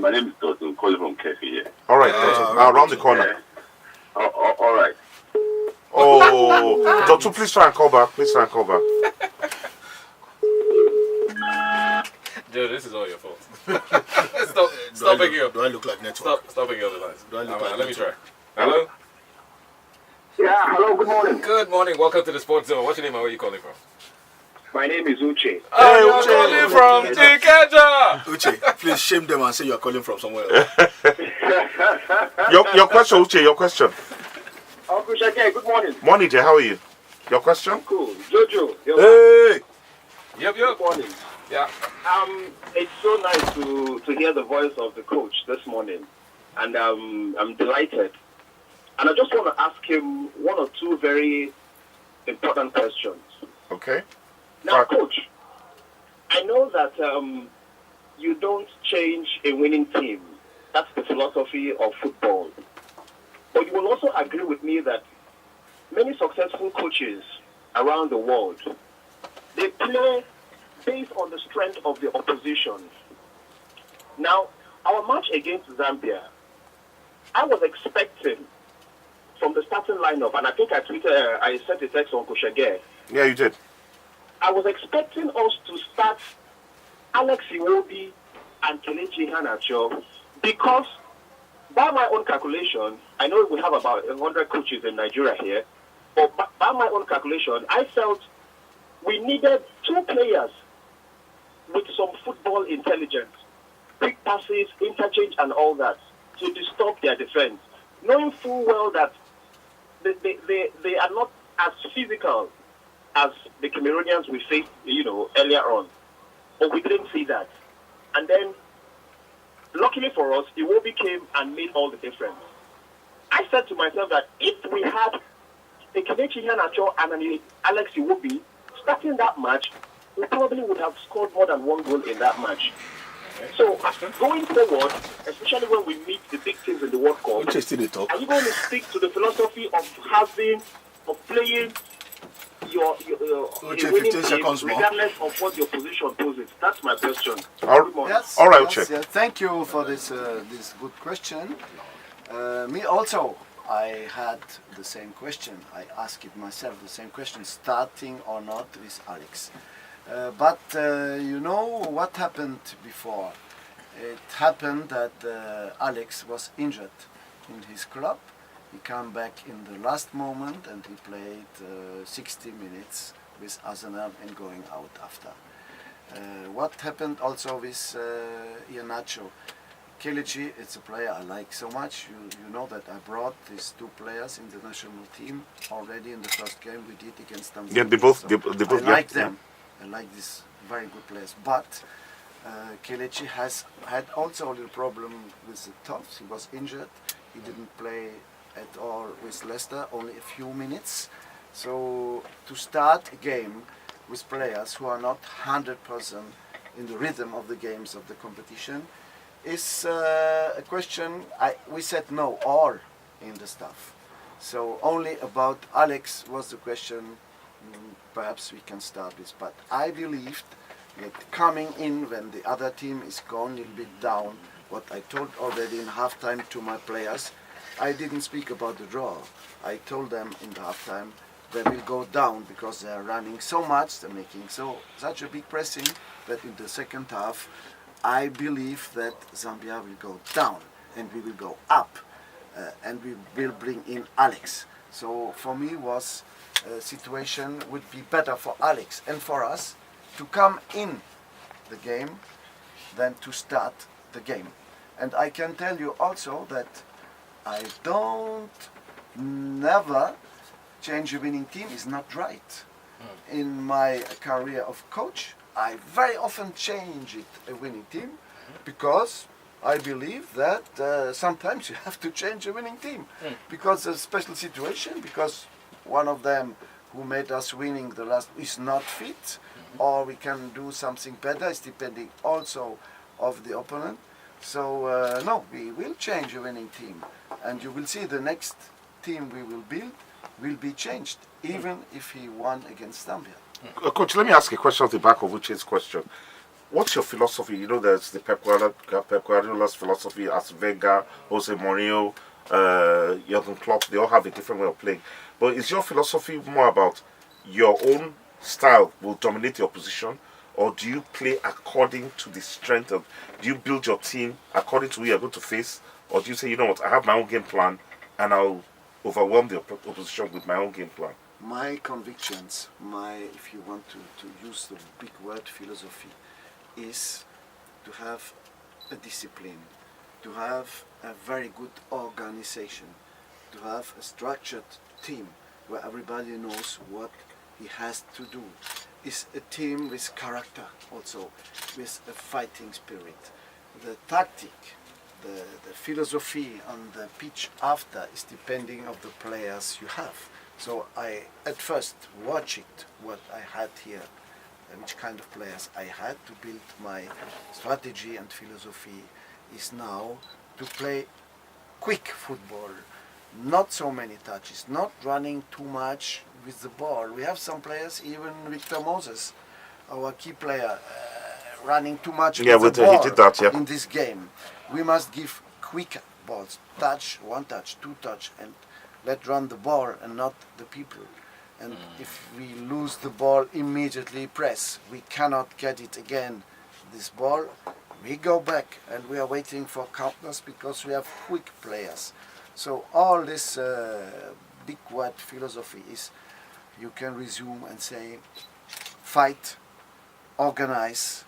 My name is Dotun, calling from Kefi here. All right, around the corner. All right. Oh, Dotun, please try and call back. Joe, this is all your fault. Stop picking up. Do I look like network? Stop picking up the lines. Do I look like let me try. Hello? Yeah, hello, good morning. Good morning. Welcome to the Sports Zone. What's your name and where are you calling from? My name is Uche. You're calling from Ikeja. Uche, please shame them and say you are calling from somewhere else. Your question, Uche, your question. Uncle Shake, good morning. Morning, Jay, how are you? Your question? Cool. Jojo. Hey! Yep. Good morning. Yeah. It's so nice to hear the voice of the coach this morning, and I'm delighted. And I just want to ask him 1 or 2 very important questions. Okay. Now, Coach, I know that you don't change a winning team. That's the philosophy of football. But you will also agree with me that many successful coaches around the world, they play based on the strength of the opposition. Now, our match against Zambia, I was expecting from the starting lineup, and I think I sent a text on Koshage. Yeah, you did. I was expecting us to start Alex Iwobi and Kelechi Iheanacho because, by my own calculation, I know we have about 100 coaches in Nigeria here, but by my own calculation, I felt we needed 2 players with some football intelligence, quick passes, interchange, and all that to disturb their defense, knowing full well that they are not as physical as the Cameroonians we faced, earlier on. But we didn't see that. And then, luckily for us, Iwobi came and made all the difference. I said to myself that if we had a Kelechi Iheanacho and an Alex Iwobi starting that match, we probably would have scored more than 1 goal in that match. So, going forward, especially when we meet the big teams in the World Cup, are you going to stick to the philosophy of playing a Uche, winning 15 team, seconds more. regardless of what your position poses. That's my question. All- Good morning. Yes. All right, yes, Uche. yes. Thank you for this good question. Me also, I had the same question. I asked it myself the same question: starting or not with Alex. But you know what happened before? It happened that Alex was injured in his club. He came back in the last moment and he played 60 minutes with Arsenal and going out after. What happened also with Iheanacho? Kelechi, it's a player I like so much. You know that I brought these two players in the national team already in the first game we did against them. Yeah, they both. So They both. I like yeah. them. I like these very good players. But Kelechi has had also a little problem with the toes. He was injured. He didn't play at all with Leicester, only a few minutes. So to start a game with players who are not 100% in the rhythm of the games of the competition is a question. We said no all in the staff. So only about Alex was the question. Perhaps we can start with, but I believed that coming in when the other team is gone a little bit down, what I told already in halftime to my players, I didn't speak about the draw. I told them in the halftime they will go down because they are running so much, they're making such a big pressing that in the second half I believe that Zambia will go down and we will go up and we will bring in Alex. So for me was situation would be better for Alex and for us to come in the game than to start the game. And I can tell you also that I don't never change a winning team is not right. In my career of coach, I very often change it a winning team because I believe that sometimes you have to change a winning team because of a special situation, because one of them who made us winning the last is not fit, or we can do something better. It's depending also of the opponent. So no, we will change a winning team, and you will see the next team we will build will be changed, even if he won against Zambia. Coach, let me ask a question on the back of Uche's question. What's your philosophy? You know, there's the Pep Guardiola's philosophy, as Wenger, Jose Mourinho, Jurgen Klopp. They all have a different way of playing. But is your philosophy more about your own style will dominate your position, or do you play according to the strength of? Do you build your team according to who you're going to face, or do you say, you know what, I have my own game plan, and I'll overwhelm the opposition with my own game plan? My convictions, if you want to use the big word philosophy, is to have a discipline, to have a very good organization, to have a structured team where everybody knows what he has to do. It's a team with character also, with a fighting spirit. The tactic, the philosophy on the pitch after is depending of the players you have. So I at first watch it, what I had here, which kind of players I had to build my strategy and philosophy is now to play quick football, not so many touches, not running too much with the ball. We have some players, even Victor Moses, our key player, running too much with the ball he did that, yeah. in this game. We must give quick balls, touch, one touch, two touch, and let run the ball and not the people. And if we lose the ball, immediately press. We cannot get it again. This ball, we go back and we are waiting for counters because we have quick players. So all this big word philosophy is you can resume and say fight, organize,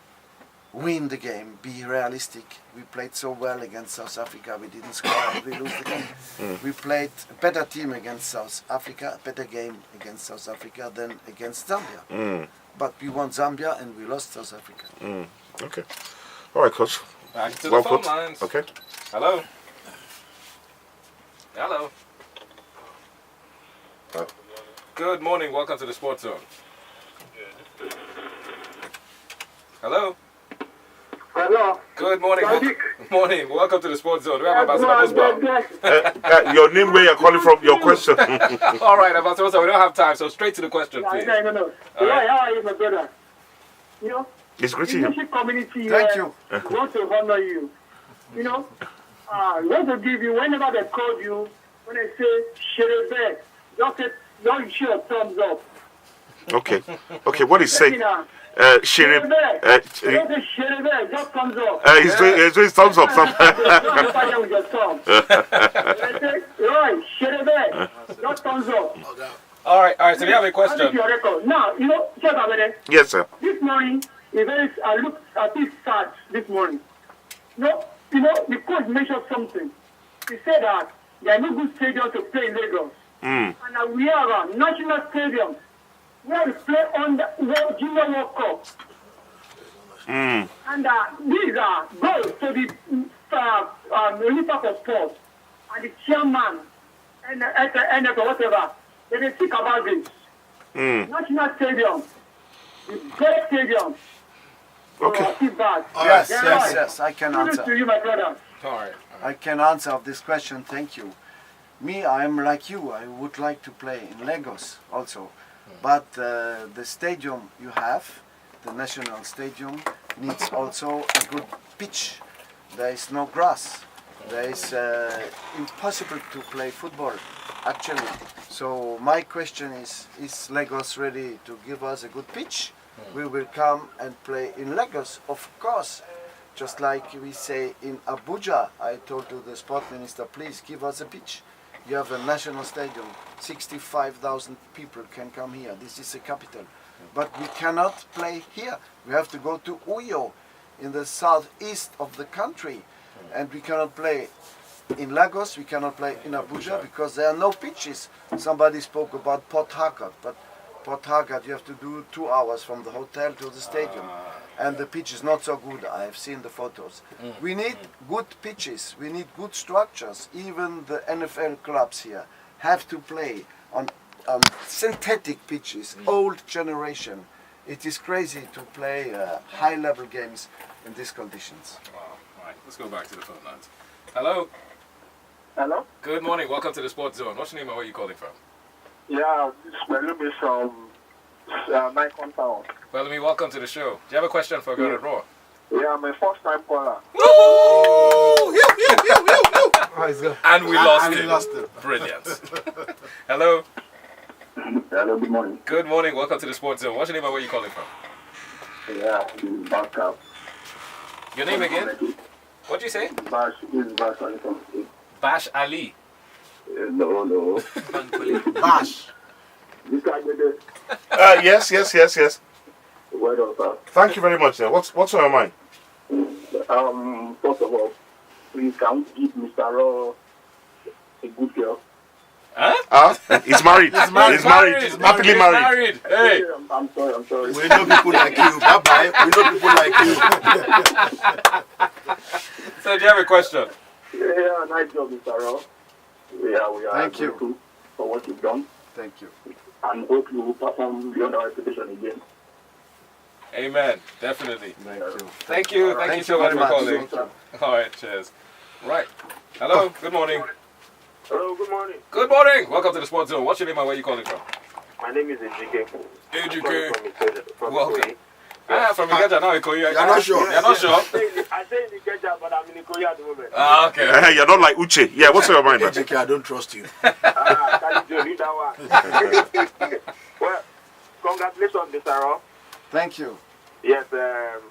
win the game, be realistic. We played so well against South Africa, we didn't score and we lose the game. We played a better team against South Africa, a better game against South Africa than against Zambia. But we won Zambia and we lost South Africa. Okay. All right, Coach. Back to Well the phone put. lines. Okay. Hello. Hello. Good morning. Welcome to the Sports Zone. Hello. Hello. Good morning. Sadiq. Morning. Welcome to the Sports Zone. We have Ambassador Musbah. Your name, where you're calling from, your question. All right, Ambassador Musbah, we don't have time, so straight to the question, please. No. All right. How are you, my brother? You know, It's the greeting you. leadership community Thank you. want to honor you. You know, want to give you, whenever they call you, when they say, Sherebe, don't show a thumbs up. Okay, what he's saying. Shirib, Sherebe, just thumbs up. he's doing thumbs up. Don't fire with your thumb. They say, Roy, Sherebe, just thumbs up. All right, so we have a That is question. your record. Now, you know, check out there. Yes, sir. This morning, I looked at this stats this morning. You know, the coach mentioned something. He said that there are no good stadiums to play in Lagos. And we have a national stadium where we play on the Junior World Cup. And these are goals to the Minister for Sports and the chairman and whatever. They speak about this. National stadium, the best stadium. Okay. Yes, I can answer. To you, my brother. All right. I can answer this question, thank you. Me, I am like you, I would like to play in Lagos also. But the stadium you have, the national stadium, needs also a good pitch. There is no grass. There is impossible to play football, actually. So my question is Lagos ready to give us a good pitch? We will come and play in Lagos, of course. Just like we say in Abuja, I told to the sport minister, please give us a pitch. You have a national stadium, 65,000 people can come here. This is the capital. But we cannot play here. We have to go to Uyo in the southeast of the country. And we cannot play in Lagos, we cannot play in Abuja because there are no pitches. Somebody spoke about Port Harcourt, but Port Harcourt you have to do 2 hours from the hotel to the stadium. And the pitch is not so good. I have seen the photos. We need good pitches. We need good structures. Even the NFL clubs here have to play on synthetic pitches, old generation. It is crazy to play high-level games in these conditions. Wow. All right, let's go back to the phone lines. Hello. Hello? Good morning. Welcome to the Sports Zone. What's your name and where are you calling from? Yeah, my name is Nikon Town. Well, welcome to the show. Do you have a question for Gernot Rohr? Yeah, I'm a first-time caller. And we lost him. Brilliant. Hello. Hello, good morning. Good morning. Welcome to the Sports Zone. What's your name and where are you calling from? Yeah, this is Backup. Your name again? What'd you say? Bash, this is Bash Ali from State. Bash Ali. No. Bash. This guy did it. Yes. Word of that. Thank you very much, sir. What's on your mind? First of all, please can we give Mr. Rohr a good girl? Huh? He's married. He's married. Happily married. Hey. I'm sorry. We know people like you. Bye-bye. We know people like you. So, do you have a question? Yeah, nice job, Mr. Rohr. We are Thank you. grateful for what you've done, Thank you. and hope you will perform beyond our expectation again. Amen. Definitely. Thank you. Thank you. Thank you so much for calling. All right. Cheers. Right. Hello. Good morning. Hello, good morning. Good morning. Welcome to the Sports Zone. What's your name and where are you calling from? My name is Ejike. Ejike. From Welcome. Ikoyi. From Ikeja now, Ikoyi. You're not sure? You're not sure? I say in Ikeja, but I'm in Ikoyi at the moment. Okay. You're not like Uche. Yeah, what's on your mind, man? JK, I don't trust you. Can you read that one? Well, congratulations, Mr. Rohr. Thank you. Yes,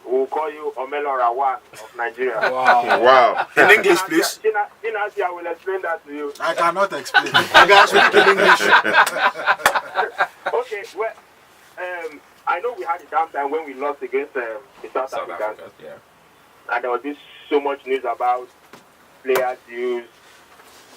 we'll call you Omelo Rawan of Nigeria. Wow. In English, please. In Asia, I will explain that to you. I cannot explain. You guys speak in English. Okay, well, I know we had a downtime when we lost against the South Africans. Africa. Yeah. And there was so much news about players' use,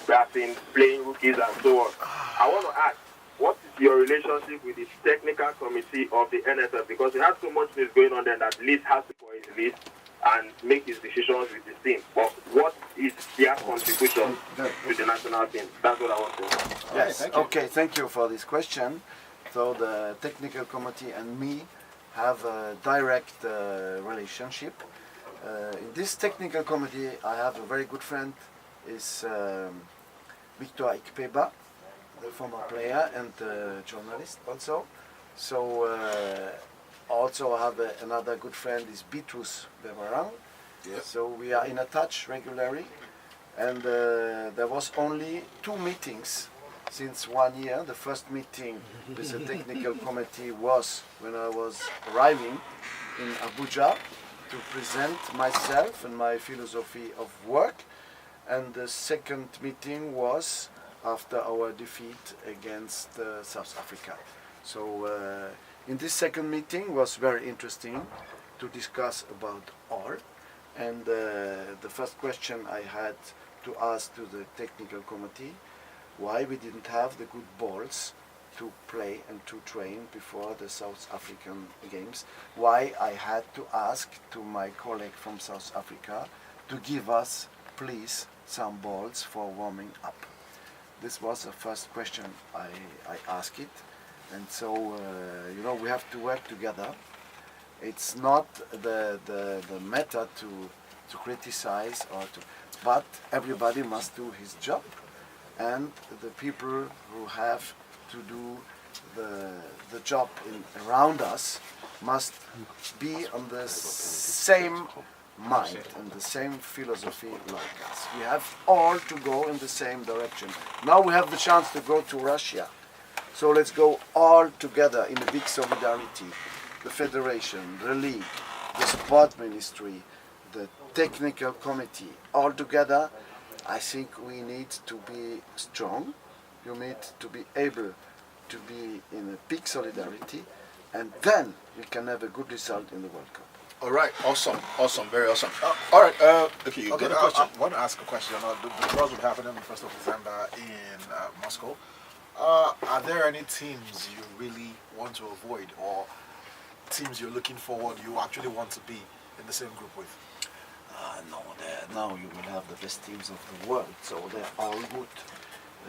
drafting, playing rookies, and so on. I want to ask, what is your relationship with the technical committee of the NFF? Because we have so much news going on there that Leeds has to go his list and make his decisions with his team. But what is their contribution to the national team? That's what I want to know. Yes. Thank you. Okay. Thank you for this question. So the technical committee and me have a direct relationship. In this technical committee, I have a very good friend, is Victor Ikpeba, the former player and journalist also. So also I have another good friend, is Bitrus Bevarang. Yes. So we are in a touch regularly, and there was only 2 meetings since 1 year. The first meeting with the technical committee was when I was arriving in Abuja to present myself and my philosophy of work, and the second meeting was after our defeat against South Africa. So in this second meeting was very interesting to discuss about art, and the first question I had to ask to the technical committee, why we didn't have the good balls to play and to train before the South African games, why I had to ask to my colleague from South Africa to give us, please, some balls for warming up. This was the first question I asked it, and so you know, we have to work together. It's not the matter to criticize or to, but everybody must do his job, and the people who have to do the job around us must be on the same mind and the same philosophy like us. We have all to go in the same direction. Now we have the chance to go to Russia. So let's go all together in a big solidarity. The federation, the league, the sport ministry, the technical committee, all together. I think we need to be strong. You need to be able to be in a big solidarity, and then we can have a good result in the World Cup. All right, awesome, very awesome. All right, okay, you got a question? I want to ask a question. The draws will happen on the 1st of December in Moscow. Are there any teams you really want to avoid, or teams you're looking forward you actually want to be in the same group with? No, now you will have the best teams of the world, so they're all good.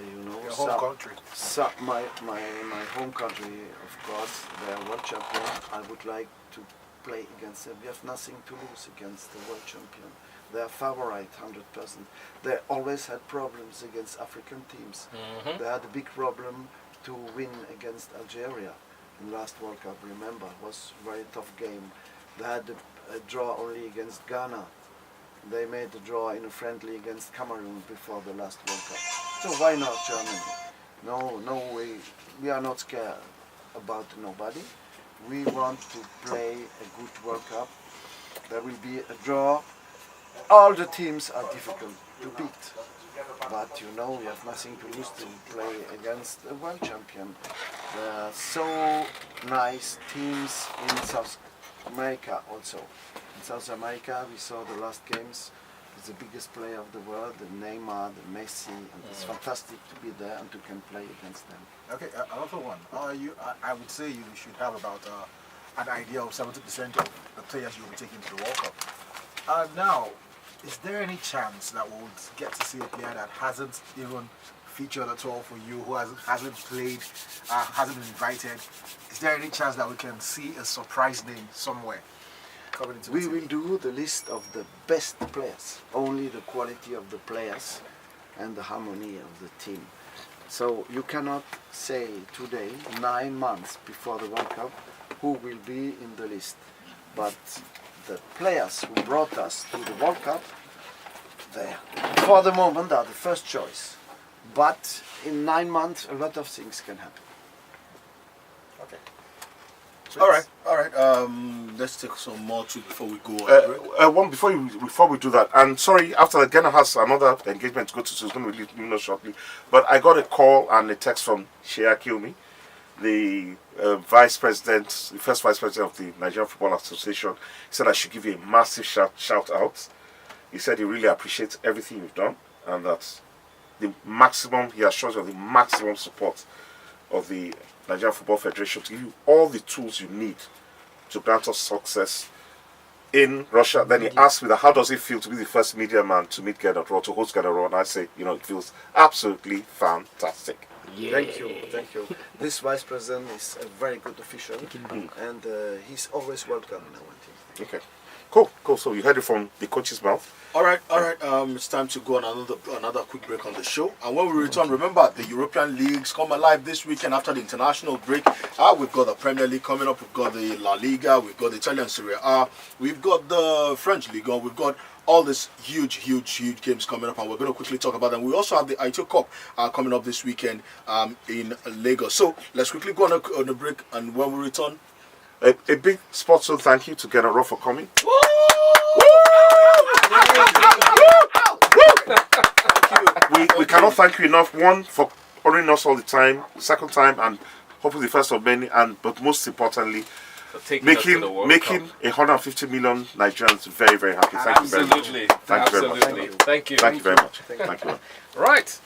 You know, Your home country. My home country, of course, they're world champion. I would like to play against them. We have nothing to lose against the world champion. They are favorite 100%. They always had problems against African teams. They had a big problem to win against Algeria in the last World Cup. Remember, it was a very tough game. They had a draw only against Ghana. They made a draw in a friendly against Cameroon before the last World Cup. So why not Germany? No, we are not scared about nobody. We want to play a good World Cup. There will be a draw. All the teams are difficult to beat. But you know, we have nothing to lose to play against a world champion. There are so nice teams in South America also. In South America, we saw the last games with the biggest player of the world, the Neymar, the Messi, and it's fantastic to be there and to can play against them. Okay, another one. I would say you should have about an idea of 70% of the players you will be taking to the World Cup. Now, is there any chance that we'll get to see a player that hasn't even featured at all for you, who hasn't played, hasn't been invited? Is there any chance that we can see a surprise name somewhere? We will do the list of the best players, only the quality of the players and the harmony of the team. So you cannot say today, 9 months before the World Cup, who will be in the list. But the players who brought us to the World Cup, they, for the moment, are the first choice. But in 9 months, a lot of things can happen. Okay. All right. Let's take some more too before we go. One before we do that, and sorry, after that, Gernot has another engagement to go to, so he's going to leave me shortly. But I got a call and a text from Shea Kilmi, the vice president, the first vice president of the Nigerian Football Association. He said I should give you a massive shout out. He said he really appreciates everything you've done, and that he assures you of the maximum support of the Nigerian Football Federation to give you all the tools you need to grant us success in Russia. Then he asked me, how does it feel to be the first media man to meet Gernot Rohr, to host Gernot Rohr? And I say, it feels absolutely fantastic. Yeah. Thank you. This vice president is a very good official, and he's always welcome in our team. Okay. Cool. So you heard it from the coach's mouth. All right. It's time to go on another quick break on the show. And when we return, remember the European leagues come alive this weekend after the international break. We've got the Premier League coming up. We've got the La Liga. We've got the Italian Serie A. We've got the French Ligue 1. We've got all these huge games coming up, and we're going to quickly talk about them. We also have the ITO Cup coming up this weekend in Lagos. So let's quickly go on a break, and when we return, A big sports thank you to Gernot Rohr for coming. We cannot thank you enough. One, for honoring us all the time. Second time, and hopefully the first of many. But most importantly, making 150 million Nigerians very, very happy. Thank you very much. Absolutely. Thank you very much. Thank you. Thank you very much. Thank you. Right.